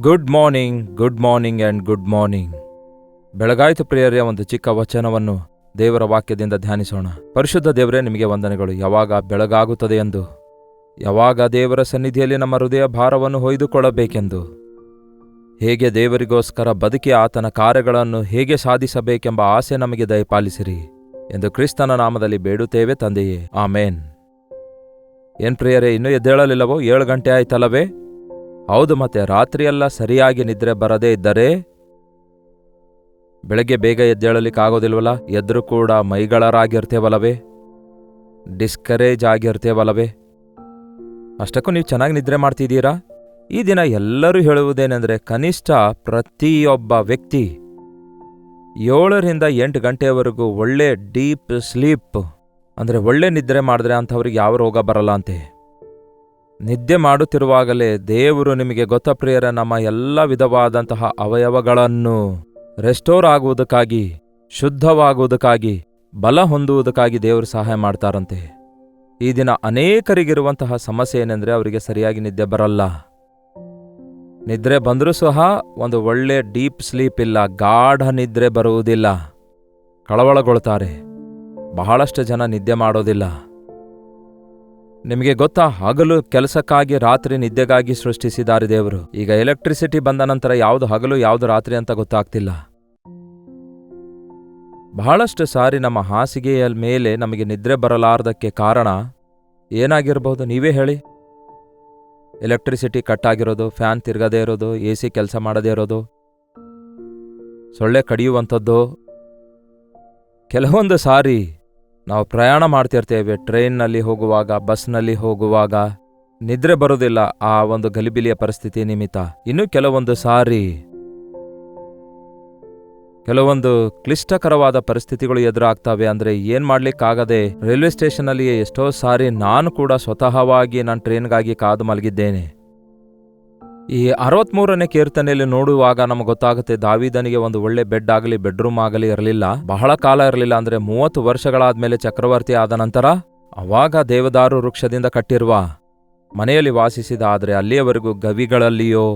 Good morning and good morning. ಬೆಳಗಾಯಿತು ಪ್ರಿಯರೇ, ಒಂದು ಚಿಕ್ಕ ವಚನವನ್ನು ದೇವರ ವಾಕ್ಯದಿಂದ ಧ್ಯಾನಿಸೋಣ. ಪರಿಶುದ್ಧ ದೇವರೇ, ನಿಮಗೆ ವಂದನೆಗಳು. ಯಾವಾಗ ಬೆಳಗಾಗುತ್ತದೆ ಎಂದು, ಯಾವಾಗ ದೇವರ ಸನ್ನಿಧಿಯಲ್ಲಿ ನಮ್ಮ ಹೃದಯ ಭಾರವನ್ನು ಹೊಯ್ದುಕೊಳ್ಳಬೇಕೆಂದು, ಹೇಗೆ ದೇವರಿಗೋಸ್ಕರ ಬದುಕಿ ಆತನ ಕಾರ್ಯಗಳನ್ನು ಹೇಗೆ ಸಾಧಿಸಬೇಕೆಂಬ ಆಸೆ ನಮಗೆ ದಯಪಾಲಿಸಿರಿ ಎಂದು ಕ್ರಿಸ್ತನ ನಾಮದಲ್ಲಿ ಬೇಡುತ್ತೇವೆ ತಂದೆಯೇ, ಆಮೇನ್. ಏನ್ ಪ್ರಿಯರೇ, ಇನ್ನೂ ಎದ್ದೇಳಲಿಲ್ಲವೋ? 7 ಗಂಟೆ ಆಯ್ತಲ್ಲವೇ? ಹೌದು, ಮತ್ತೆ ರಾತ್ರಿಯೆಲ್ಲ ಸರಿಯಾಗಿ ನಿದ್ರೆ ಬರದೇ ಇದ್ದರೆ ಬೆಳಗ್ಗೆ ಬೇಗ ಎದ್ದೇಳಲಿಕ್ಕಾಗೋದಿಲ್ವಲ್ಲ? ಎದ್ರೂ ಕೂಡ ಮೈಗಳರಾಗಿರ್ತೇವಲ್ಲವೇ? ಡಿಸ್ಕರೇಜ್ ಆಗಿರ್ತೇವಲ್ಲವೇ? ಅಷ್ಟಕ್ಕೂ ನೀವು ಚೆನ್ನಾಗಿ ನಿದ್ರೆ ಮಾಡ್ತಿದ್ದೀರಾ? ಈ ದಿನ ಎಲ್ಲರೂ ಹೇಳುವುದೇನೆಂದರೆ, ಕನಿಷ್ಠ ಪ್ರತಿಯೊಬ್ಬ ವ್ಯಕ್ತಿ 7ರಿಂದ 8 ಗಂಟೆಯವರೆಗೂ ಒಳ್ಳೆ ಡೀಪ್ ಸ್ಲೀಪ್, ಅಂದರೆ ಒಳ್ಳೆ ನಿದ್ರೆ ಮಾಡಿದ್ರೆ ಅಂಥವ್ರಿಗೆ ಯಾವ ರೋಗ ಬರಲ್ಲ ಅಂತೆ. ನಿದ್ದೆ ಮಾಡುತ್ತಿರುವಾಗಲೇ ದೇವರು ನಿಮಗೆ ಗೊತ್ತ ಪ್ರಿಯರ, ನಮ್ಮ ಎಲ್ಲ ವಿಧವಾದಂತಹ ಅವಯವಗಳನ್ನು ರೆಸ್ಟೋರ್ ಆಗುವುದಕ್ಕಾಗಿ, ಶುದ್ಧವಾಗುವುದಕ್ಕಾಗಿ, ಬಲ ಹೊಂದುವುದಕ್ಕಾಗಿ ದೇವರು ಸಹಾಯ ಮಾಡ್ತಾರಂತೆ. ಈ ದಿನ ಅನೇಕರಿಗಿರುವಂತಹ ಸಮಸ್ಯೆ ಏನೆಂದರೆ, ಅವರಿಗೆ ಸರಿಯಾಗಿ ನಿದ್ದೆ ಬರಲ್ಲ. ನಿದ್ರೆ ಬಂದರೂ ಸಹ ಒಂದು ಒಳ್ಳೆ ಡೀಪ್ ಸ್ಲೀಪ್ ಇಲ್ಲ, ಗಾಢ ನಿದ್ರೆ ಬರುವುದಿಲ್ಲ, ಕಳವಳಗೊಳ್ತಾರೆ. ಬಹಳಷ್ಟು ಜನ ನಿದ್ದೆ ಮಾಡೋದಿಲ್ಲ. ನಿಮಗೆ ಗೊತ್ತಾ, ಹಗಲು ಕೆಲಸಕ್ಕಾಗಿ, ರಾತ್ರಿ ನಿದ್ದೆಗಾಗಿ ಸೃಷ್ಟಿಸಿದ್ದಾರೆ ದೇವರು. ಈಗ ಎಲೆಕ್ಟ್ರಿಸಿಟಿ ಬಂದ ನಂತರ ಯಾವುದು ಹಗಲು ಯಾವುದು ರಾತ್ರಿ ಅಂತ ಗೊತ್ತಾಗ್ತಿಲ್ಲ. ಬಹಳಷ್ಟು ಸಾರಿ ನಮ್ಮ ಹಾಸಿಗೆಯ ಮೇಲೆ ನಮಗೆ ನಿದ್ರೆ ಬರಲಾರ್ದಕ್ಕೆ ಕಾರಣ ಏನಾಗಿರ್ಬೋದು ನೀವೇ ಹೇಳಿ? ಎಲೆಕ್ಟ್ರಿಸಿಟಿ ಕಟ್ ಆಗಿರೋದು, ಫ್ಯಾನ್ ತಿರ್ಗದೇ ಇರೋದು, AC ಕೆಲಸ ಮಾಡದೇ ಇರೋದು, ಸೊಳ್ಳೆ ಕಡಿಯುವಂಥದ್ದು. ಕೆಲವೊಂದು ಸಾರಿ ನಾವು ಪ್ರಯಾಣ ಮಾಡ್ತಿರ್ತೇವೆ, ಟ್ರೈನ್ನಲ್ಲಿ ಹೋಗುವಾಗ, ಬಸ್ನಲ್ಲಿ ಹೋಗುವಾಗ ನಿದ್ರೆ ಬರೋದಿಲ್ಲ ಆ ಒಂದು ಗಲಿಬಿಲಿಯ ಪರಿಸ್ಥಿತಿ ನಿಮಿತ್ತ. ಇನ್ನು ಕೆಲವೊಂದು ಸಾರಿ ಕೆಲವೊಂದು ಕ್ಲಿಷ್ಟಕರವಾದ ಪರಿಸ್ಥಿತಿಗಳು ಎದುರಾಗ್ತವೆ. ಅಂದರೆ ಏನ್ ಮಾಡ್ಲಿಕ್ಕಾಗದೆ ರೈಲ್ವೆ ಸ್ಟೇಷನ್ನಲ್ಲಿ ಎಷ್ಟೋ ಸಾರಿ ನಾನು ಕೂಡ ಸ್ವತಃವಾಗಿ ನಾನು ಟ್ರೈನ್ಗಾಗಿ ಕಾದು ಮಲಗಿದ್ದೇನೆ. ಈ 63ನೇ ಕೀರ್ತನೆಯಲ್ಲಿ ನೋಡುವಾಗ ನಮಗೆ ಗೊತ್ತಾಗುತ್ತೆ, ದಾವೀದನಿಗೆ ಒಂದು ಒಳ್ಳೆ ಬೆಡ್ ಆಗಲಿ, ಬೆಡ್ರೂಮ್ ಆಗಲಿ ಇರಲಿಲ್ಲ, ಬಹಳ ಕಾಲ ಇರಲಿಲ್ಲ. ಅಂದರೆ 30 ವರ್ಷಗಳಾದ್ಮೇಲೆ ಚಕ್ರವರ್ತಿ ಆದ ನಂತರ ಅವಾಗ ದೇವದಾರು ವೃಕ್ಷದಿಂದ ಕಟ್ಟಿರುವ ಮನೆಯಲ್ಲಿ ವಾಸಿಸಿದ. ಆದರೆ ಅಲ್ಲಿಯವರೆಗೂ ಗವಿಗಳಲ್ಲಿಯೋ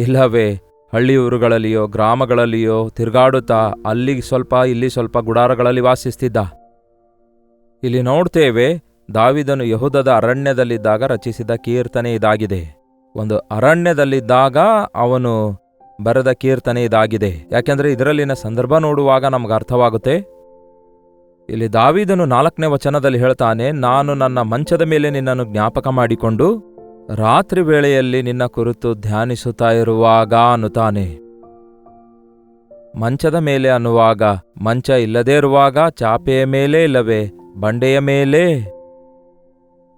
ಇಲ್ಲವೇ ಹಳ್ಳಿಯೂರುಗಳಲ್ಲಿಯೋ ಗ್ರಾಮಗಳಲ್ಲಿಯೋ ತಿರುಗಾಡುತ್ತಾ ಅಲ್ಲಿ ಸ್ವಲ್ಪ ಇಲ್ಲಿ ಸ್ವಲ್ಪ ಗುಡಾರಗಳಲ್ಲಿ ವಾಸಿಸ್ತಿದ್ದ. ಇಲ್ಲಿ ನೋಡ್ತೇವೆ, ದಾವೀದನು ಯೆಹೂದದ ಅರಣ್ಯದಲ್ಲಿದ್ದಾಗ ರಚಿಸಿದ ಕೀರ್ತನೆ ಇದಾಗಿದೆ. ಒಂದು ಅರಣ್ಯದಲ್ಲಿದ್ದಾಗ ಅವನು ಬರೆದ ಕೀರ್ತನೆ ಇದಾಗಿದೆ. ಯಾಕೆಂದ್ರೆ ಇದರಲ್ಲಿನ ಸಂದರ್ಭ ನೋಡುವಾಗ ನಮ್ಗೆ ಅರ್ಥವಾಗುತ್ತೆ. ಇಲ್ಲಿ ದಾವೀದನು 4ನೇ ವಚನದಲ್ಲಿ ಹೇಳ್ತಾನೆ, ನಾನು ನನ್ನ ಮಂಚದ ಮೇಲೆ ನಿನ್ನನ್ನು ಜ್ಞಾಪಕ ಮಾಡಿಕೊಂಡು ರಾತ್ರಿ ವೇಳೆಯಲ್ಲಿ ನಿನ್ನ ಕುರಿತು ಧ್ಯಾನಿಸುತ್ತಾ ಇರುವಾಗ ಅನ್ನುತ್ತಾನೆ. ಮಂಚದ ಮೇಲೆ ಅನ್ನುವಾಗ, ಮಂಚ ಇಲ್ಲದೇ ಇರುವಾಗ ಚಾಪೆಯ ಮೇಲೆ ಇಲ್ಲವೇ ಬಂಡೆಯ ಮೇಲೆ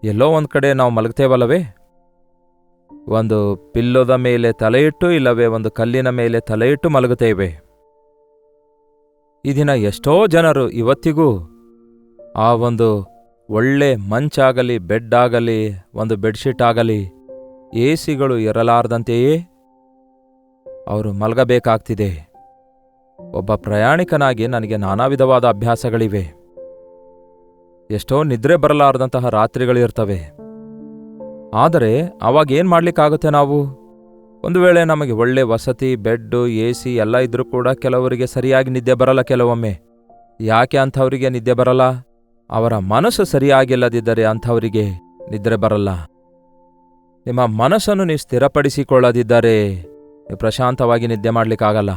ಎಲ್ಲೋ ಒಂದ್ ಕಡೆ ನಾವು ಮಲಗ್ತೇವಲ್ಲವೇ? ಒಂದು ಪಿಲ್ಲೋದ ಮೇಲೆ ತಲೆಯಿಟ್ಟು ಇಲ್ಲವೇ ಒಂದು ಕಲ್ಲಿನ ಮೇಲೆ ತಲೆಯಿಟ್ಟು ಮಲಗುತ್ತೇವೆ. ಈ ದಿನ ಎಷ್ಟೋ ಜನರು ಇವತ್ತಿಗೂ ಆ ಒಂದು ಒಳ್ಳೆ ಮಂಚಾಗಲಿ, ಬೆಡ್ ಆಗಲಿ, ಒಂದು ಬೆಡ್ಶೀಟ್ ಆಗಲಿ, AC ಇರಲಾರ್ದಂತೆಯೇ ಅವರು ಮಲಗಬೇಕಾಗ್ತಿದೆ. ಒಬ್ಬ ಪ್ರಯಾಣಿಕನಾಗಿ ನನಗೆ ನಾನಾ ವಿಧವಾದ ಅಭ್ಯಾಸಗಳಿವೆ. ಎಷ್ಟೋ ನಿದ್ರೆ ಬರಲಾರ್ದಂತಹ ರಾತ್ರಿಗಳಿರ್ತವೆ. ಆದರೆ ಅವಾಗ ಏನು ಮಾಡ್ಲಿಕ್ಕಾಗುತ್ತೆ ನಾವು? ಒಂದು ವೇಳೆ ನಮಗೆ ಒಳ್ಳೆ ವಸತಿ, ಬೆಡ್ಡು, AC ಎಲ್ಲ ಇದ್ರೂ ಕೂಡ ಕೆಲವರಿಗೆ ಸರಿಯಾಗಿ ನಿದ್ದೆ ಬರಲ್ಲ. ಕೆಲವೊಮ್ಮೆ ಯಾಕೆ ಅಂಥವರಿಗೆ ನಿದ್ದೆ ಬರಲ್ಲ? ಅವರ ಮನಸ್ಸು ಸರಿಯಾಗಿಲ್ಲದಿದ್ದರೆ ಅಂಥವರಿಗೆ ನಿದ್ರೆ ಬರಲ್ಲ. ನಿಮ್ಮ ಮನಸ್ಸನ್ನು ನೀವು ಸ್ಥಿರಪಡಿಸಿಕೊಳ್ಳದಿದ್ದರೆ ನೀವು ಪ್ರಶಾಂತವಾಗಿ ನಿದ್ದೆ ಮಾಡಲಿಕ್ಕಾಗಲ್ಲ.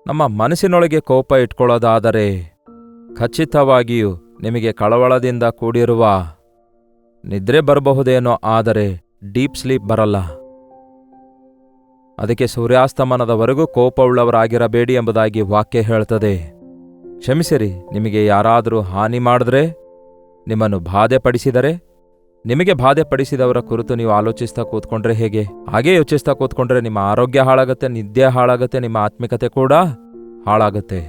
ನಮ್ಮ ಮನಸ್ಸಿನೊಳಗೆ ಕೋಪ ಇಟ್ಕೊಳ್ಳೋದಾದರೆ ಖಚಿತವಾಗಿಯೂ ನಿಮಗೆ ಕಳವಳದಿಂದ ಕೂಡಿರುವ ನಿದ್ರೆ ಬರಬಹುದೇನೋ, ಆದರೆ ಡೀಪ್ ಸ್ಲೀಪ್ ಬರಲ್ಲ. ಅದಕ್ಕೆ ಸೂರ್ಯಾಸ್ತಮನದವರೆಗೂ ಕೋಪವುಳ್ಳವರಾಗಿರಬೇಡಿ ಎಂಬುದಾಗಿ ವಾಕ್ಯ ಹೇಳ್ತದೆ. ಕ್ಷಮಿಸಿರಿ, ನಿಮಗೆ ಯಾರಾದರೂ ಹಾನಿ ಮಾಡಿದ್ರೆ, ನಿಮ್ಮನ್ನು ಬಾಧೆಪಡಿಸಿದರೆ, ನಿಮಗೆ ಬಾಧೆಪಡಿಸಿದವರ ಕುರಿತು ನೀವು ಆಲೋಚಿಸ್ತಾ ಕೂತ್ಕೊಂಡ್ರೆ ಹೇಗೆ? ಹಾಗೇ ಯೋಚಿಸ್ತಾ ಕೂತ್ಕೊಂಡ್ರೆ ನಿಮ್ಮ ಆರೋಗ್ಯ ಹಾಳಾಗುತ್ತೆ, ನಿದ್ದೆ ಹಾಳಾಗುತ್ತೆ, ನಿಮ್ಮ ಆತ್ಮಿಕತೆ ಕೂಡ ಹಾಳಾಗುತ್ತೆ.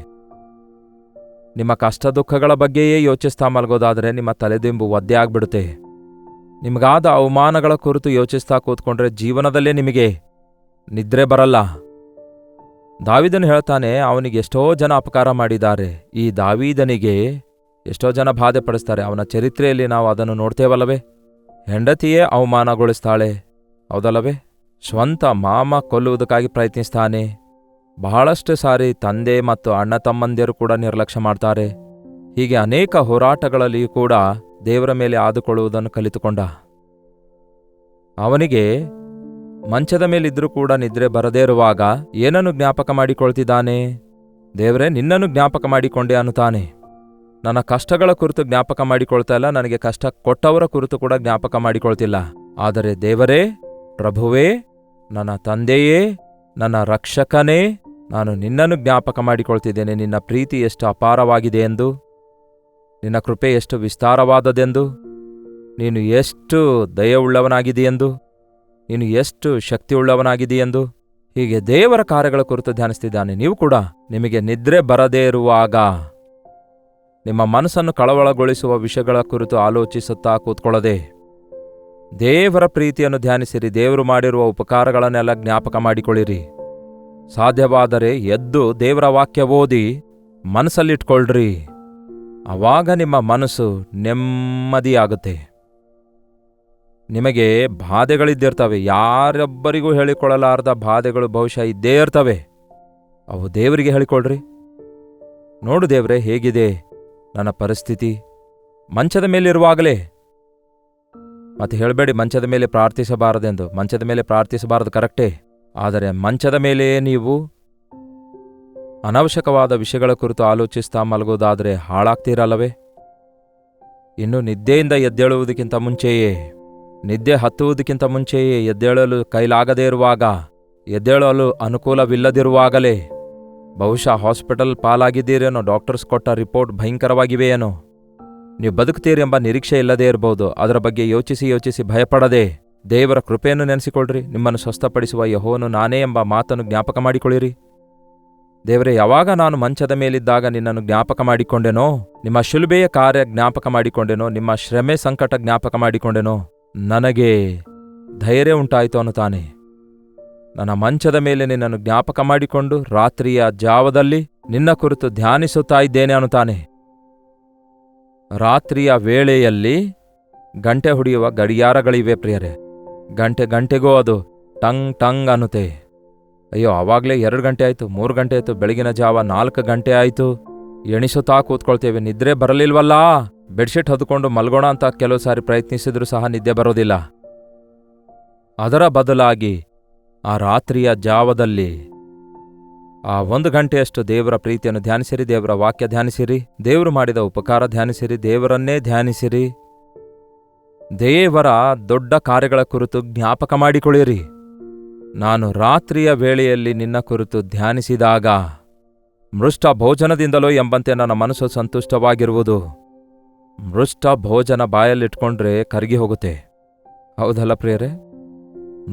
ನಿಮ್ಮ ಕಷ್ಟ ದುಃಖಗಳ ಬಗ್ಗೆಯೇ ಯೋಚಿಸ್ತಾ ಮಲಗೋದಾದರೆ ನಿಮ್ಮ ತಲೆದಿಂಬು ಒದ್ದೆ ಆಗ್ಬಿಡುತ್ತೆ. ನಿಮಗಾದ ಅವಮಾನಗಳ ಕುರಿತು ಯೋಚಿಸ್ತಾ ಕೂತ್ಕೊಂಡ್ರೆ ಜೀವನದಲ್ಲೇ ನಿಮಗೆ ನಿದ್ರೆ ಬರಲ್ಲ. ದಾವೀದನು ಹೇಳ್ತಾನೆ, ಅವನಿಗೆ ಎಷ್ಟೋ ಜನ ಅಪಕಾರ ಮಾಡಿದ್ದಾರೆ. ಈ ದಾವೀದನಿಗೆ ಎಷ್ಟೋ ಜನ ಬಾಧೆ ಪಡಿಸ್ತಾರೆ. ಅವನ ಚರಿತ್ರೆಯಲ್ಲಿ ನಾವು ಅದನ್ನು ನೋಡ್ತೇವಲ್ಲವೇ? ಹೆಂಡತಿಯೇ ಅವಮಾನಗೊಳಿಸ್ತಾಳೆ, ಹೌದಲ್ಲವೇ? ಸ್ವಂತ ಮಾಮ ಕೊಲ್ಲುವುದಕ್ಕಾಗಿ ಪ್ರಯತ್ನಿಸ್ತಾನೆ. ಬಹಳಷ್ಟು ಸಾರಿ ತಂದೆ ಮತ್ತು ಅಣ್ಣ ತಮ್ಮಂದಿರು ಕೂಡ ನಿರ್ಲಕ್ಷ್ಯ ಮಾಡ್ತಾರೆ. ಹೀಗೆ ಅನೇಕ ಹೋರಾಟಗಳಲ್ಲಿಯೂ ಕೂಡ ದೇವರ ಮೇಲೆ ಆದುಕೊಳ್ಳುವುದನ್ನು ಕಲಿತುಕೊಂಡ. ಅವನಿಗೆ ಮಂಚದ ಮೇಲಿದ್ರೂ ಕೂಡ ನಿದ್ರೆ ಬರದೇ ಇರುವಾಗ ಏನನ್ನು ಜ್ಞಾಪಕ ಮಾಡಿಕೊಳ್ತಿದ್ದಾನೆ? ದೇವರೇ, ನಿನ್ನನ್ನು ಜ್ಞಾಪಕ ಮಾಡಿಕೊಂಡೆ ಅನ್ನುತ್ತಾನೆ. ನನ್ನ ಕಷ್ಟಗಳ ಕುರಿತು ಜ್ಞಾಪಕ ಮಾಡಿಕೊಳ್ತಾ ಇಲ್ಲ, ನನಗೆ ಕಷ್ಟ ಕೊಟ್ಟವರ ಕುರಿತು ಕೂಡ ಜ್ಞಾಪಕ ಮಾಡಿಕೊಳ್ತಿಲ್ಲ. ಆದರೆ ದೇವರೇ, ಪ್ರಭುವೇ, ನನ್ನ ತಂದೆಯೇ, ನನ್ನ ರಕ್ಷಕನೇ, ನಾನು ನಿನ್ನನ್ನು ಜ್ಞಾಪಕ ಮಾಡಿಕೊಳ್ತಿದ್ದೇನೆ. ನಿನ್ನ ಪ್ರೀತಿ ಎಷ್ಟು ಅಪಾರವಾಗಿದೆ ಎಂದು, ನಿನ್ನ ಕೃಪೆ ಎಷ್ಟು ವಿಸ್ತಾರವಾದದೆಂದು, ನೀನು ಎಷ್ಟು ದಯವುಳ್ಳವನಾಗಿದೆಯೆಂದು, ನೀನು ಎಷ್ಟು ಶಕ್ತಿಯುಳ್ಳವನಾಗಿದೆಯೆಂದು, ಹೀಗೆ ದೇವರ ಕಾರ್ಯಗಳ ಕುರಿತು ಧ್ಯಾನಿಸ್ತಿದ್ದಾನೆ. ನೀವು ಕೂಡ ನಿಮಗೆ ನಿದ್ರೆ ಬರದೇ ಇರುವಾಗ ನಿಮ್ಮ ಮನಸ್ಸನ್ನು ಕಳವಳಗೊಳಿಸುವ ವಿಷಯಗಳ ಕುರಿತು ಆಲೋಚಿಸುತ್ತಾ ಕೂತ್ಕೊಳ್ಳದೆ ದೇವರ ಪ್ರೀತಿಯನ್ನು ಧ್ಯಾನಿಸಿರಿ. ದೇವರು ಮಾಡಿರುವ ಉಪಕಾರಗಳನ್ನೆಲ್ಲ ಜ್ಞಾಪಕ ಮಾಡಿಕೊಳ್ಳಿರಿ. ಸಾಧ್ಯವಾದರೆ ಎದ್ದು ದೇವರ ವಾಕ್ಯ ಓದಿ ಮನಸ್ಸಲ್ಲಿಟ್ಕೊಳ್ರಿ. ಆವಾಗ ನಿಮ್ಮ ಮನಸ್ಸು ನೆಮ್ಮದಿಯಾಗುತ್ತೆ. ನಿಮಗೆ ಬಾಧೆಗಳಿದ್ದಿರ್ತವೆ, ಯಾರೊಬ್ಬರಿಗೂ ಹೇಳಿಕೊಳ್ಳಲಾರದ ಬಾಧೆಗಳು ಬಹುಶಃ ಇದ್ದೇ ಇರ್ತವೆ. ಅವು ದೇವರಿಗೆ ಹೇಳಿಕೊಳ್ಳ್ರಿ. ನೋಡು ದೇವರೇ, ಹೇಗಿದೆ ನನ್ನ ಪರಿಸ್ಥಿತಿ? ಮಂಚದ ಮೇಲಿರುವಾಗಲೇ. ಮತ್ತೆ ಹೇಳಬೇಡಿ ಮಂಚದ ಮೇಲೆ ಪ್ರಾರ್ಥಿಸಬಾರದೆಂದು. ಮಂಚದ ಮೇಲೆ ಪ್ರಾರ್ಥಿಸಬಾರದು ಕರೆಕ್ಟೇ, ಆದರೆ ಮಂಚದ ಮೇಲೆಯೇ ನೀವು ಅನವಶ್ಯಕವಾದ ವಿಷಯಗಳ ಕುರಿತು ಆಲೋಚಿಸ್ತಾ ಮಲಗೋದಾದರೆ ಹಾಳಾಗ್ತೀರಲ್ಲವೇ? ಇನ್ನು ನಿದ್ದೆಯಿಂದ ಎದ್ದೇಳುವುದಕ್ಕಿಂತ ಮುಂಚೆಯೇ, ನಿದ್ದೆ ಹತ್ತುವುದಕ್ಕಿಂತ ಮುಂಚೆಯೇ ಎದ್ದೇಳಲು ಕೈಲಾಗದೇ ಇರುವಾಗ, ಎದ್ದೇಳಲು ಅನುಕೂಲವಿಲ್ಲದಿರುವಾಗಲೇ ಬಹುಶಃ ಹಾಸ್ಪಿಟಲ್ ಪಾಲಾಗಿದ್ದೀರೇನೋ, ಡಾಕ್ಟರ್ಸ್ ಕೊಟ್ಟ ರಿಪೋರ್ಟ್ ಭಯಂಕರವಾಗಿವೆಯೇನೋ, ನೀವು ಬದುಕ್ತೀರಿ ಎಂಬ ನಿರೀಕ್ಷೆ ಇಲ್ಲದೇ ಇರಬಹುದು. ಅದರ ಬಗ್ಗೆ ಯೋಚಿಸಿ ಭಯಪಡದೆ ದೇವರ ಕೃಪೆಯನ್ನು ನೆನೆಸಿಕೊಳ್ಳ್ರಿ. ನಿಮ್ಮನ್ನು ಸ್ವಸ್ಥಪಡಿಸುವ ಯೆಹೋವನು ನಾನೇ ಎಂಬ ಮಾತನ್ನು ಜ್ಞಾಪಕ ಮಾಡಿಕೊಳ್ಳಿರಿ. ದೇವರೇ, ಯಾವಾಗ ನಾನು ಮಂಚದ ಮೇಲಿದ್ದಾಗ ನಿನ್ನನ್ನು ಜ್ಞಾಪಕ ಮಾಡಿಕೊಂಡೆನೋ, ನಿಮ್ಮ ಶಿಲುಬೆಯ ಕಾರ್ಯ ಜ್ಞಾಪಕ ಮಾಡಿಕೊಂಡೆನೋ, ನಿಮ್ಮ ಶ್ರಮೆ ಸಂಕಟ ಜ್ಞಾಪಕ ಮಾಡಿಕೊಂಡೆನೋ, ನನಗೆ ಧೈರ್ಯ ಉಂಟಾಯಿತು ಅನ್ನುತ್ತಾನೆ. ನನ್ನ ಮಂಚದ ಮೇಲೆ ನಿನ್ನನ್ನು ಜ್ಞಾಪಕ ಮಾಡಿಕೊಂಡು ರಾತ್ರಿಯ ಜಾವದಲ್ಲಿ ನಿನ್ನ ಕುರಿತು ಧ್ಯಾನಿಸುತ್ತಾ ಇದ್ದೇನೆ ಅನ್ನುತ್ತಾನೆ. ರಾತ್ರಿಯ ವೇಳೆಯಲ್ಲಿ ಗಂಟೆ ಹೊಡೆಯುವ ಗಡಿಯಾರಗಳಿವೆ ಪ್ರಿಯರೇ. ಗಂಟೆಗೂ ಅದು ಟಂಗ್ ಟಂಗ್ ಅನ್ನುತ್ತೆ. ಅಯ್ಯೋ, ಆವಾಗಲೇ 2 ಗಂಟೆ ಆಯಿತು, 3 ಗಂಟೆ ಆಯಿತು, ಬೆಳಗಿನ ಜಾವ 4 ಗಂಟೆ ಆಯಿತು. ಎಣಿಸುತ್ತಾ ಕೂತ್ಕೊಳ್ತೇವೆ. ನಿದ್ರೆ ಬರಲಿಲ್ವಲ್ಲ, ಬೆಡ್ಶೀಟ್ ಹೊದ್ಕೊಂಡು ಮಲ್ಗೋಣ ಅಂತ ಕೆಲವು ಸಾರಿ ಪ್ರಯತ್ನಿಸಿದ್ರೂ ಸಹ ನಿದ್ದೆ ಬರೋದಿಲ್ಲ. ಅದರ ಬದಲಾಗಿ ಆ ರಾತ್ರಿಯ ಜಾವದಲ್ಲಿ ಆ 1 ಗಂಟೆಯಷ್ಟು ದೇವರ ಪ್ರೀತಿಯನ್ನು ಧ್ಯಾನಿಸಿರಿ, ದೇವರ ವಾಕ್ಯ ಧ್ಯಾನಿಸಿರಿ, ದೇವರು ಮಾಡಿದ ಉಪಕಾರ ಧ್ಯಾನಿಸಿರಿ, ದೇವರನ್ನೇ ಧ್ಯಾನಿಸಿರಿ. ದೇವರ ದೊಡ್ಡ ಕಾರ್ಯಗಳ ಕುರಿತು ಜ್ಞಾಪಕ ಮಾಡಿಕೊಳ್ಳಿರಿ. ನಾನು ರಾತ್ರಿಯ ವೇಳೆಯಲ್ಲಿ ನಿನ್ನ ಕುರಿತು ಧ್ಯಾನಿಸಿದಾಗ ಮೃಷ್ಟ ಭೋಜನದಿಂದಲೋ ಎಂಬಂತೆ ನನ್ನ ಮನಸ್ಸು ಸಂತುಷ್ಟವಾಗಿರುವುದು. ಮೃಷ್ಟ ಭೋಜನ ಬಾಯಲ್ಲಿಟ್ಕೊಂಡ್ರೆ ಕರಗಿ ಹೋಗುತ್ತೆ, ಹೌದಲ್ಲ ಪ್ರಿಯರೇ?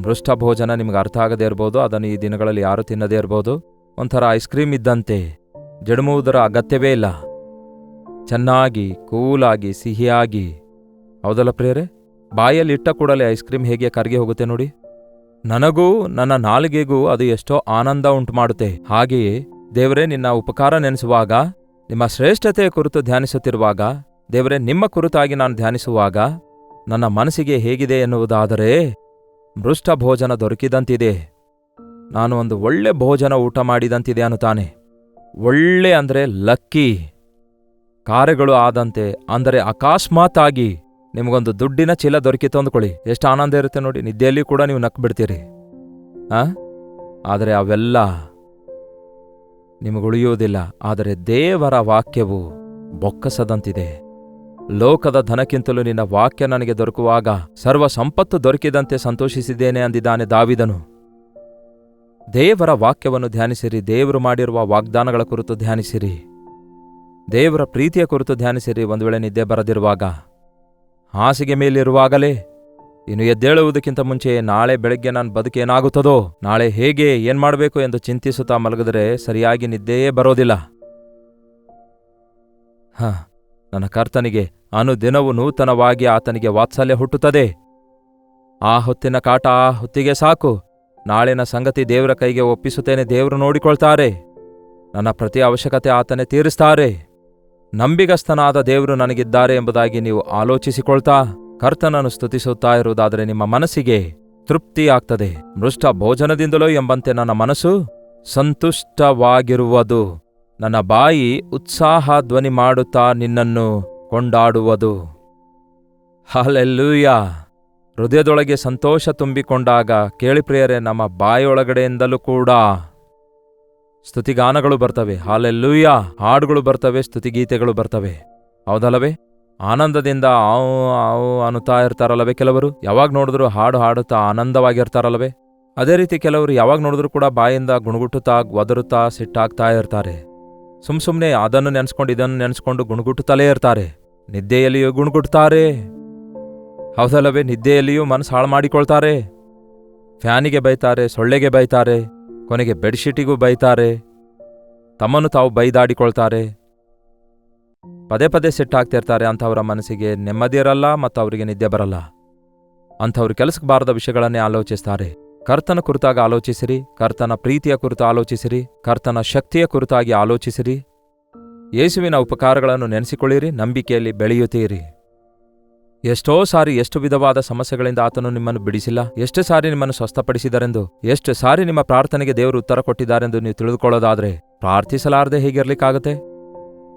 ಮೃಷ್ಟ ಭೋಜನ ನಿಮ್ಗೆ ಅರ್ಥ ಆಗದೇ ಇರ್ಬೋದು, ಅದನ್ನು ಈ ದಿನಗಳಲ್ಲಿ ಯಾರೂ ತಿನ್ನದೇ ಇರ್ಬೋದು. ಒಂಥರ ಐಸ್ ಕ್ರೀಮ್ ಇದ್ದಂತೆ, ಜಡುಮುವುದರ ಅಗತ್ಯವೇ ಇಲ್ಲ. ಚೆನ್ನಾಗಿ ಕೂಲಾಗಿ ಸಿಹಿಯಾಗಿ, ಹೌದಲ್ಲ ಪ್ರಿಯರೇ? ಬಾಯಲ್ಲಿ ಇಟ್ಟ ಕೂಡಲೇ ಐಸ್ ಕ್ರೀಮ್ ಹೇಗೆ ಕರಗಿ ಹೋಗುತ್ತೆ ನೋಡಿ. ನನಗೂ ನನ್ನ ನಾಲಿಗೆಗೂ ಅದು ಎಷ್ಟೋ ಆನಂದ ಉಂಟು ಮಾಡುತ್ತೆ. ಹಾಗೆಯೇ ದೇವರೇ, ನಿನ್ನ ಉಪಕಾರ ನೆನೆಸುವಾಗ, ನಿಮ್ಮ ಶ್ರೇಷ್ಠತೆಯ ಕುರಿತು ಧ್ಯಾನಿಸುತ್ತಿರುವಾಗ, ದೇವರೇ ನಿಮ್ಮ ಕುರಿತಾಗಿ ನಾನು ಧ್ಯಾನಿಸುವಾಗ ನನ್ನ ಮನಸ್ಸಿಗೆ ಹೇಗಿದೆ ಎನ್ನುವುದಾದರೆ, ಮೃಷ್ಟ ಭೋಜನ ದೊರಕಿದಂತಿದೆ, ನಾನು ಒಂದು ಒಳ್ಳೆ ಭೋಜನ ಊಟ ಮಾಡಿದಂತಿದೆ ಅನ್ನುತ್ತಾನೆ. ಒಳ್ಳೆ ಅಂದರೆ ಲಕ್ಕಿ ಕಾರ್ಯಗಳು ಆದಂತೆ, ಅಂದರೆ ಅಕಸ್ಮಾತ್ತಾಗಿ ನಿಮಗೊಂದು ದುಡ್ಡಿನ ಚೀಲ ದೊರಕಿತು ಅಂದ್ಕೊಳ್ಳಿ, ಎಷ್ಟು ಆನಂದ ಇರುತ್ತೆ ನೋಡಿ. ನಿದ್ದೆಯಲ್ಲಿ ಕೂಡ ನೀವು ನಕ್ಕು ಬಿಡ್ತೀರಿ. ಆದರೆ ಅವೆಲ್ಲ ನಿಮಗುಳಿಯುವುದಿಲ್ಲ. ಆದರೆ ದೇವರ ವಾಕ್ಯವು ಬೊಕ್ಕಸದಂತಿದೆ. ಲೋಕದ ಧನಕ್ಕಿಂತಲೂ ನಿನ್ನ ವಾಕ್ಯ ನನಗೆ ದೊರಕುವಾಗ ಸರ್ವ ಸಂಪತ್ತು ದೊರಕಿದಂತೆ ಸಂತೋಷಿಸಿದ್ದೇನೆ ಅಂದಿದ್ದಾನೆ ದಾವಿದನು. ದೇವರ ವಾಕ್ಯವನ್ನು ಧ್ಯಾನಿಸಿರಿ, ದೇವರು ಮಾಡಿರುವ ವಾಗ್ದಾನಗಳ ಕುರಿತು ಧ್ಯಾನಿಸಿರಿ, ದೇವರ ಪ್ರೀತಿಯ ಕುರಿತು ಧ್ಯಾನಿಸಿರಿ. ಒಂದು ವೇಳೆ ನಿದ್ದೆ ಬರದಿರುವಾಗ, ಹಾಸಿಗೆ ಮೇಲಿರುವಾಗಲೇ, ಇನ್ನು ಎದ್ದೇಳುವುದಕ್ಕಿಂತ ಮುಂಚೆ ನಾಳೆ ಬೆಳಗ್ಗೆ ನನ್ನ ಬದುಕೇನಾಗುತ್ತದೋ, ನಾಳೆ ಹೇಗೆ ಏನ್ ಮಾಡಬೇಕು ಎಂದು ಚಿಂತಿಸುತ್ತಾ ಮಲಗಿದರೆ ಸರಿಯಾಗಿ ನಿದ್ದೆಯೇ ಬರೋದಿಲ್ಲ. ನನ್ನ ಕರ್ತನಿಗೆ ಅನುದಿನವೂ ನೂತನವಾಗಿ ಆತನಿಗೆ ವಾತ್ಸಲ್ಯ ಹುಟ್ಟುತ್ತದೆ. ಆ ಹೊತ್ತಿನ ಕಾಟ ಆ ಹೊತ್ತಿಗೆ ಸಾಕು. ನಾಳಿನ ಸಂಗತಿ ದೇವರ ಕೈಗೆ ಒಪ್ಪಿಸುತ್ತೇನೆ, ದೇವರು ನೋಡಿಕೊಳ್ತಾರೆ. ನನ್ನ ಪ್ರತಿ ಅವಶ್ಯಕತೆ ಆತನೇ ತೀರಿಸ್ತಾರೆ. ನಂಬಿಗಸ್ತನಾದ ದೇವರು ನನಗಿದ್ದಾರೆ ಎಂಬುದಾಗಿ ನೀವು ಆಲೋಚಿಸಿಕೊಳ್ತಾ ಕರ್ತನನ್ನು ಸ್ತುತಿಸುತ್ತಾ ಇರುವುದಾದರೆ ನಿಮ್ಮ ಮನಸ್ಸಿಗೆ ತೃಪ್ತಿಯಾಗ್ತದೆ. ಮೃಷ್ಟ ಭೋಜನದಿಂದಲೋ ಎಂಬಂತೆ ನನ್ನ ಮನಸ್ಸು ಸಂತುಷ್ಟವಾಗಿರುವುದು. ನನ್ನ ಬಾಯಿ ಉತ್ಸಾಹ ಧ್ವನಿ ಮಾಡುತ್ತಾ ನಿನ್ನನ್ನು ಕೊಂಡಾಡುವುದು. ಹಲ್ಲೆಲೂಯಾ. ಹೃದಯದೊಳಗೆ ಸಂತೋಷ ತುಂಬಿಕೊಂಡಾಗ ಕೇಳಿ ಪ್ರಿಯರೇ, ನಮ್ಮ ಬಾಯಿಯೊಳಗಡೆಯಿಂದಲೂ ಕೂಡ ಸ್ತುತಿಗಾನಗಳು ಬರ್ತವೆ. ಹಲ್ಲೆಲೂಯಾ. ಹಾಡುಗಳು ಬರ್ತವೆ, ಸ್ತುತಿಗೀತೆಗಳು ಬರ್ತವೆ. ಹೌದಲ್ಲವೇ? ಆನಂದದಿಂದ ಆವು ಆವು ಅನ್ನುತ್ತಾ ಇರ್ತಾರಲ್ಲವೇ ಕೆಲವರು. ಯಾವಾಗ ನೋಡಿದ್ರು ಹಾಡು ಹಾಡುತ್ತಾ ಆನಂದವಾಗಿರ್ತಾರಲ್ಲವೇ? ಅದೇ ರೀತಿ ಕೆಲವರು ಯಾವಾಗ ನೋಡಿದ್ರು ಕೂಡ ಬಾಯಿಂದ ಗುಣಗುಟ್ಟುತ್ತಾ ಒದರುತ್ತಾ ಸಿಟ್ಟಾಗ್ತಾ ಇರ್ತಾರೆ. ಸುಮ್ಮನೆ ಅದನ್ನು ನೆನೆಸ್ಕೊಂಡು ಇದನ್ನು ನೆನೆಸ್ಕೊಂಡು ಗುಣಗುಟ್ಟುತ್ತಲೇ ಇರ್ತಾರೆ. ನಿದ್ದೆಯಲ್ಲಿಯೂ ಗುಣಗುಟ್ತಾರೆ. ಹೌದಲ್ಲವೇ? ನಿದ್ದೆಯಲ್ಲಿಯೂ ಮನಸ್ಸು ಹಾಳು ಮಾಡಿಕೊಳ್ತಾರೆ. ಫ್ಯಾನಿಗೆ ಬೈತಾರೆ, ಸೊಳ್ಳೆಗೆ ಬೈತಾರೆ, ಕೊನೆಗೆ ಬೆಡ್ಶೀಟಿಗೂ ಬೈತಾರೆ, ತಮ್ಮನ್ನು ತಾವು ಬೈದಾಡಿಕೊಳ್ತಾರೆ. ಪದೇ ಪದೇ ಸಿಟ್ಟಾಗ್ತಿರ್ತಾರೆ. ಅಂಥವರ ಮನಸ್ಸಿಗೆ ನೆಮ್ಮದಿ ಇರಲ್ಲ ಮತ್ತು ಅವರಿಗೆ ನಿದ್ದೆ ಬರಲ್ಲ. ಅಂಥವ್ರು ಕೆಲಸಕ್ಕೆ ಬಾರದ ವಿಷಯಗಳನ್ನೇ ಆಲೋಚಿಸ್ತಾರೆ. ಕರ್ತನ ಕುರಿತಾಗಿ ಆಲೋಚಿಸಿರಿ, ಕರ್ತನ ಪ್ರೀತಿಯ ಕುರಿತು ಆಲೋಚಿಸಿರಿ, ಕರ್ತನ ಶಕ್ತಿಯ ಕುರಿತಾಗಿ ಆಲೋಚಿಸಿರಿ. ಯೇಸುವಿನ ಉಪಕಾರಗಳನ್ನು ನೆನೆಸಿಕೊಳ್ಳಿರಿ, ನಂಬಿಕೆಯಲ್ಲಿ ಬೆಳೆಯುತ್ತೀರಿ. ಎಷ್ಟೋ ಸಾರಿ ಎಷ್ಟು ವಿಧವಾದ ಸಮಸ್ಯೆಗಳಿಂದ ಆತನು ನಿಮ್ಮನ್ನು ಬಿಡಿಸಿಲ್ಲ, ಎಷ್ಟು ಸಾರಿ ನಿಮ್ಮನ್ನು ಸ್ವಸ್ಥಪಡಿಸಿದರೆಂದು, ಎಷ್ಟು ಸಾರಿ ನಿಮ್ಮ ಪ್ರಾರ್ಥನೆಗೆ ದೇವರು ಉತ್ತರ ಕೊಟ್ಟಿದ್ದಾರೆಂದು ನೀವು ತಿಳಿದುಕೊಳ್ಳೋದಾದರೆ ಪ್ರಾರ್ಥಿಸಲಾರದೆ ಹೇಗಿರ್ಲಿಕ್ಕಾಗತ್ತೆ?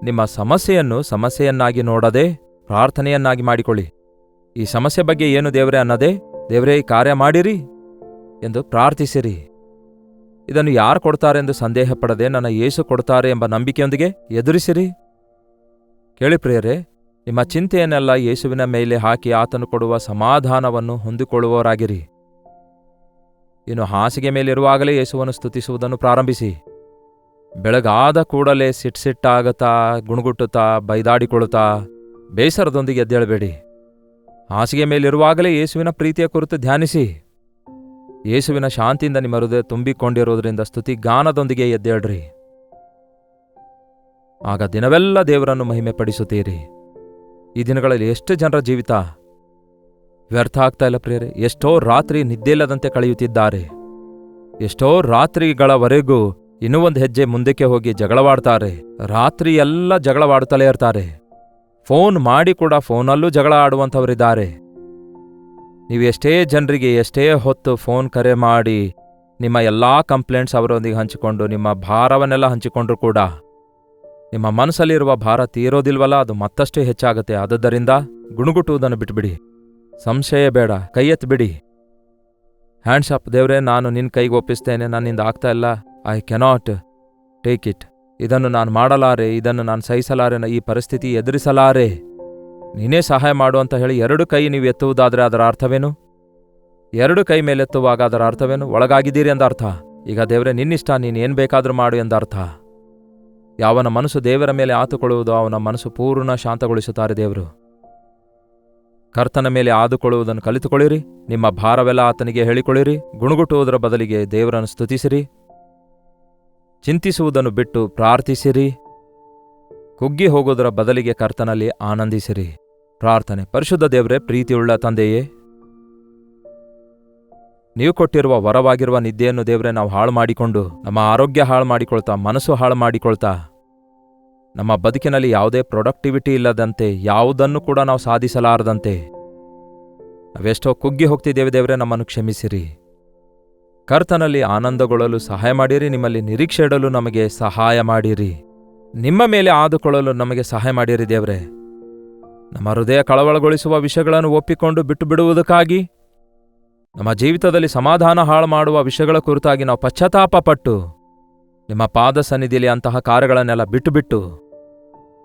ನಿಮ್ಮ ಸಮಸ್ಯೆಯನ್ನು ಸಮಸ್ಯೆಯನ್ನಾಗಿ ನೋಡದೆ ಪ್ರಾರ್ಥನೆಯನ್ನಾಗಿ ಮಾಡಿಕೊಳ್ಳಿ. ಈ ಸಮಸ್ಯೆ ಬಗ್ಗೆ ಏನು ದೇವರೇ ಅನ್ನದೇ, ದೇವರೇ ಈ ಕಾರ್ಯ ಮಾಡಿರಿ ಎಂದು ಪ್ರಾರ್ಥಿಸಿರಿ. ಇದನ್ನು ಯಾರು ಕೊಡ್ತಾರೆಂದು ಸಂದೇಹ ಪಡದೆ ನನ್ನ ಯೇಸು ಕೊಡ್ತಾರೆ ಎಂಬ ನಂಬಿಕೆಯೊಂದಿಗೆ ಎದುರಿಸಿರಿ. ಕೇಳಿ ಪ್ರಿಯರೇ, ನಿಮ್ಮ ಚಿಂತೆಯನ್ನೆಲ್ಲ ಯೇಸುವಿನ ಮೇಲೆ ಹಾಕಿ ಆತನು ಕೊಡುವ ಸಮಾಧಾನವನ್ನು ಹೊಂದಿಕೊಳ್ಳುವವರಾಗಿರಿ. ಇನ್ನು ಹಾಸಿಗೆ ಮೇಲಿರುವಾಗಲೇ ಯೇಸುವನ್ನು ಸ್ತುತಿಸುವುದನ್ನು ಪ್ರಾರಂಭಿಸಿ. ಬೆಳಗಾದ ಕೂಡಲೇ ಸಿಟ್ಟಾಗುತ್ತಾ ಗುಣಗುಟ್ಟುತ್ತಾ ಬೈದಾಡಿಕೊಳ್ಳುತ್ತಾ ಬೇಸರದೊಂದಿಗೆ ಎದ್ದೇಳಬೇಡಿ. ಹಾಸಿಗೆ ಮೇಲಿರುವಾಗಲೇ ಯೇಸುವಿನ ಪ್ರೀತಿಯ ಕುರಿತು ಧ್ಯಾನಿಸಿ. ಯೇಸುವಿನ ಶಾಂತಿಯಿಂದ ನಿಮ್ಮ ಹೃದಯ ತುಂಬಿಕೊಂಡಿರುವುದರಿಂದ ಸ್ತುತಿಗಾನದೊಂದಿಗೆ ಎದ್ದೇಳ್ರಿ. ಆಗ ದಿನವೆಲ್ಲ ದೇವರನ್ನು ಮಹಿಮೆ ಪಡಿಸುತ್ತೀರಿ. ಈ ದಿನಗಳಲ್ಲಿ ಎಷ್ಟು ಜನರ ಜೀವಿತ ವ್ಯರ್ಥ ಆಗ್ತಾ ಇಲ್ಲ ಪ್ರಿಯರೇ. ಎಷ್ಟೋ ರಾತ್ರಿ ನಿದ್ದೆಯಿಲ್ಲದಂತೆ ಕಳೆಯುತ್ತಿದ್ದಾರೆ. ಎಷ್ಟೋ ರಾತ್ರಿಗಳವರೆಗೂ ಇನ್ನೂ ಒಂದು ಹೆಜ್ಜೆ ಮುಂದಕ್ಕೆ ಹೋಗಿ ಜಗಳವಾಡ್ತಾರೆ. ರಾತ್ರಿ ಎಲ್ಲ ಜಗಳವಾಡುತ್ತಲೇ ಇರ್ತಾರೆ. ಫೋನ್ ಮಾಡಿ ಕೂಡ ಫೋನಲ್ಲೂ ಜಗಳ ಆಡುವಂಥವರಿದ್ದಾರೆ. ನೀವು ಎಷ್ಟೇ ಜನರಿಗೆ ಎಷ್ಟೇ ಹೊತ್ತು ಫೋನ್ ಕರೆ ಮಾಡಿ ನಿಮ್ಮ ಎಲ್ಲ ಕಂಪ್ಲೇಂಟ್ಸ್ ಅವರೊಂದಿಗೆ ಹಂಚಿಕೊಂಡು ನಿಮ್ಮ ಭಾರವನ್ನೆಲ್ಲ ಹಂಚಿಕೊಂಡ್ರೂ ಕೂಡ ನಿಮ್ಮ ಮನಸ್ಸಲ್ಲಿರುವ ಭಾರ ತೀರೋದಿಲ್ವಲ್ಲ, ಅದು ಮತ್ತಷ್ಟು ಹೆಚ್ಚಾಗುತ್ತೆ. ಆದುದರಿಂದ ಗುಣಗುಟ್ಟುವುದನ್ನು ಬಿಟ್ಟುಬಿಡಿ. ಸಂಶಯ ಬೇಡ, ಕೈ ಎತ್ತಿಬಿಡಿ. ಹ್ಯಾಂಡ್ಸ್ ಅಪ್, ದೇವರೇ ನಾನು ನಿನ್ನ ಕೈಗೆ ಒಪ್ಪಿಸ್ತೇನೆ, ನನ್ನಿಂದ ಆಗ್ತಾ ಇಲ್ಲ, ಐ ಕೆನಾಟ್ ಟೇಕ್ ಇಟ್. ಇದನ್ನು ನಾನು ಮಾಡಲಾರೆ, ಇದನ್ನು ನಾನು ಸಹಿಸಲಾರೆ, ಈ ಪರಿಸ್ಥಿತಿ ಎದುರಿಸಲಾರೆ, ನೀನೇ ಸಹಾಯ ಮಾಡು ಅಂತ ಹೇಳಿ ಎರಡು ಕೈ ನೀವು ಎತ್ತುವುದಾದರೆ ಅದರ ಅರ್ಥವೇನು? ಎರಡು ಕೈ ಮೇಲೆತ್ತುವಾಗ ಅದರ ಅರ್ಥವೇನು? ಒಳಗಾಗಿದ್ದೀರಿ ಎಂದರ್ಥ. ಈಗ ದೇವರೇ ನಿನ್ನಿಷ್ಟ, ನೀನೇನು ಬೇಕಾದರೂ ಮಾಡು ಎಂದರ್ಥ. ಯಾವನ ಮನಸ್ಸು ದೇವರ ಮೇಲೆ ಆತುಕೊಳ್ಳುವುದೋ ಅವನ ಮನಸ್ಸು ಪೂರ್ಣ ಶಾಂತಗೊಳಿಸುತ್ತಾರೆ ದೇವರು. ಕರ್ತನ ಮೇಲೆ ಆದುಕೊಳ್ಳುವುದನ್ನು ಕಲಿತುಕೊಳ್ಳಿರಿ. ನಿಮ್ಮ ಭಾರವೆಲ್ಲ ಆತನಿಗೆ ಹೇಳಿಕೊಳ್ಳಿರಿ. ಗುಣಗುಟ್ಟುವುದರ ಬದಲಿಗೆ ದೇವರನ್ನು ಸ್ತುತಿಸಿರಿ. ಚಿಂತಿಸುವುದನ್ನು ಬಿಟ್ಟು ಪ್ರಾರ್ಥಿಸಿರಿ. ಕುಗ್ಗಿ ಹೋಗುವುದರ ಬದಲಿಗೆ ಕರ್ತನಲ್ಲಿ ಆನಂದಿಸಿರಿ. ಪ್ರಾರ್ಥನೆ. ಪರಿಶುದ್ಧ ದೇವರೇ, ಪ್ರೀತಿಯುಳ್ಳ ತಂದೆಯೇ, ನೀವು ಕೊಟ್ಟಿರುವ ವರವಾಗಿರುವ ನಿದ್ದೆಯನ್ನು ದೇವರೇ ನಾವು ಹಾಳು ಮಾಡಿಕೊಂಡು, ನಮ್ಮ ಆರೋಗ್ಯ ಹಾಳು ಮಾಡಿಕೊಳ್ತಾ, ಮನಸ್ಸು ಹಾಳು ಮಾಡಿಕೊಳ್ತಾ, ನಮ್ಮ ಬದುಕಿನಲ್ಲಿ ಯಾವುದೇ ಪ್ರೊಡಕ್ಟಿವಿಟಿ ಇಲ್ಲದಂತೆ, ಯಾವುದನ್ನು ಕೂಡ ನಾವು ಸಾಧಿಸಲಾರದಂತೆ ನಾವೆಷ್ಟೋ ಕುಗ್ಗಿ ಹೋಗ್ತಿದ್ದೇವೆ ದೇವರೇ, ನಮ್ಮನ್ನು ಕ್ಷಮಿಸಿರಿ. ಕರ್ತನಲ್ಲಿ ಆನಂದಗೊಳ್ಳಲು ಸಹಾಯ ಮಾಡಿರಿ. ನಿಮ್ಮಲ್ಲಿ ನಿರೀಕ್ಷೆ ಇಡಲು ನಮಗೆ ಸಹಾಯ ಮಾಡಿರಿ. ನಿಮ್ಮ ಮೇಲೆ ಆದುಕೊಳ್ಳಲು ನಮಗೆ ಸಹಾಯ ಮಾಡಿರಿ ದೇವರೇ. ನಮ್ಮ ಹೃದಯ ಕಳವಳಗೊಳಿಸುವ ವಿಷಯಗಳನ್ನು ಒಪ್ಪಿಕೊಂಡು ಬಿಟ್ಟು ಬಿಡುವುದಕ್ಕಾಗಿ, ನಮ್ಮ ಜೀವಿತದಲ್ಲಿ ಸಮಾಧಾನ ಹಾಳು ಮಾಡುವ ವಿಷಯಗಳ ಕುರಿತಾಗಿ ನಾವು ಪಶ್ಚಾತ್ತಾಪ ಪಟ್ಟು ನಿಮ್ಮ ಪಾದ ಸನ್ನಿಧಿಯಲ್ಲಿ ಅಂತಹ ಕಾರ್ಯಗಳನ್ನೆಲ್ಲ ಬಿಟ್ಟು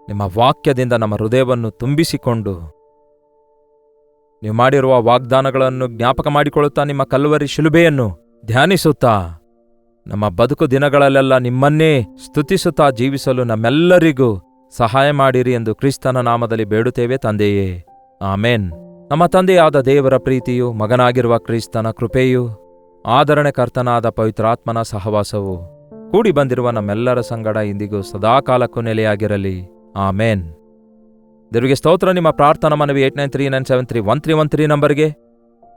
ನಿಮ್ಮ ವಾಕ್ಯದಿಂದ ನಮ್ಮ ಹೃದಯವನ್ನು ತುಂಬಿಸಿಕೊಂಡು ನೀವು ಮಾಡಿರುವ ವಾಗ್ದಾನಗಳನ್ನು ಜ್ಞಾಪಕ ಮಾಡಿಕೊಳ್ಳುತ್ತಾ ನಿಮ್ಮ ಕಲ್ವರಿ ಶಿಲುಬೆಯನ್ನು ಧ್ಯಾನಿಸುತ್ತಾ ನಮ್ಮ ಬದುಕು ದಿನಗಳಲ್ಲೆಲ್ಲ ನಿಮ್ಮನ್ನೇ ಸ್ತುತಿಸುತ್ತಾ ಜೀವಿಸಲು ನಮ್ಮೆಲ್ಲರಿಗೂ ಸಹಾಯ ಮಾಡಿರಿ ಎಂದು ಕ್ರಿಸ್ತನ ನಾಮದಲ್ಲಿ ಬೇಡುತ್ತೇವೆ ತಂದೆಯೇ, ಆಮೇನ್. ನಮ್ಮ ತಂದೆಯಾದ ದೇವರ ಪ್ರೀತಿಯು, ಮಗನಾಗಿರುವ ಕ್ರಿಸ್ತನ ಕೃಪೆಯು, ಆದರಣೆ ಕರ್ತನಾದ ಪವಿತ್ರಾತ್ಮನ ಸಹವಾಸವು ಕೂಡಿ ಬಂದಿರುವ ನಮ್ಮೆಲ್ಲರ ಸಂಗಡ ಇಂದಿಗೂ ಸದಾಕಾಲಕ್ಕೂ ನೆಲೆಯಾಗಿರಲಿ. ಆಮೇನ್. ದೇವರಿಗೆ ಸ್ತೋತ್ರ. ನಿಮ್ಮ ಪ್ರಾರ್ಥನಾ ಮನವಿ 8939731313 ನಂಬರ್ಗೆ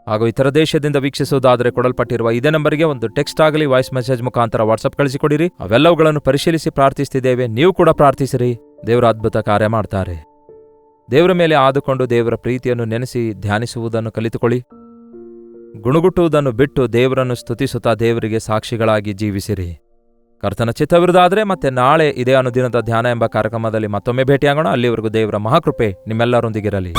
ಹಾಗೂ ಇತರ ದೇಶದಿಂದ ವೀಕ್ಷಿಸುವುದಾದರೆ ಕೊಡಲ್ಪಟ್ಟಿರುವ ಇದೇ ನಂಬರ್ಗೆ ಒಂದು ಟೆಕ್ಸ್ಟ್ ಆಗಲಿ ವಾಯ್ಸ್ ಮೆಸೇಜ್ ಮುಖಾಂತರ ವಾಟ್ಸಪ್ ಕಳಿಸಿಕೊಡಿರಿ. ಅವೆಲ್ಲವುಗಳನ್ನು ಪರಿಶೀಲಿಸಿ ಪ್ರಾರ್ಥಿಸ್ತಿದ್ದೇವೆ. ನೀವು ಕೂಡ ಪ್ರಾರ್ಥಿಸಿರಿ. ದೇವರ ಅದ್ಭುತ ಕಾರ್ಯ ಮಾಡ್ತಾರೆ. ದೇವರ ಮೇಲೆ ಆದುಕೊಂಡು ದೇವರ ಪ್ರೀತಿಯನ್ನು ನೆನೆಸಿ ಧ್ಯಾನಿಸುವುದನ್ನು ಕಲಿತುಕೊಳ್ಳಿ. ಗುಣಗುಟ್ಟುವುದನ್ನು ಬಿಟ್ಟು ದೇವರನ್ನು ಸ್ತುತಿಸುತ್ತಾ ದೇವರಿಗೆ ಸಾಕ್ಷಿಗಳಾಗಿ ಜೀವಿಸಿರಿ. ಕರ್ತನ ಚಿತ್ತವಿರುವುದಾದರೆ ಮತ್ತೆ ನಾಳೆ ಇದೇ ಅನುದಿನದ ಧ್ಯಾನ ಎಂಬ ಕಾರ್ಯಕ್ರಮದಲ್ಲಿ ಮತ್ತೊಮ್ಮೆ ಭೇಟಿಯಾಗೋಣ. ಅಲ್ಲಿವರೆಗೂ ದೇವರ ಮಹಾಕೃಪೆ ನಿಮ್ಮೆಲ್ಲರೊಂದಿಗಿರಲಿ.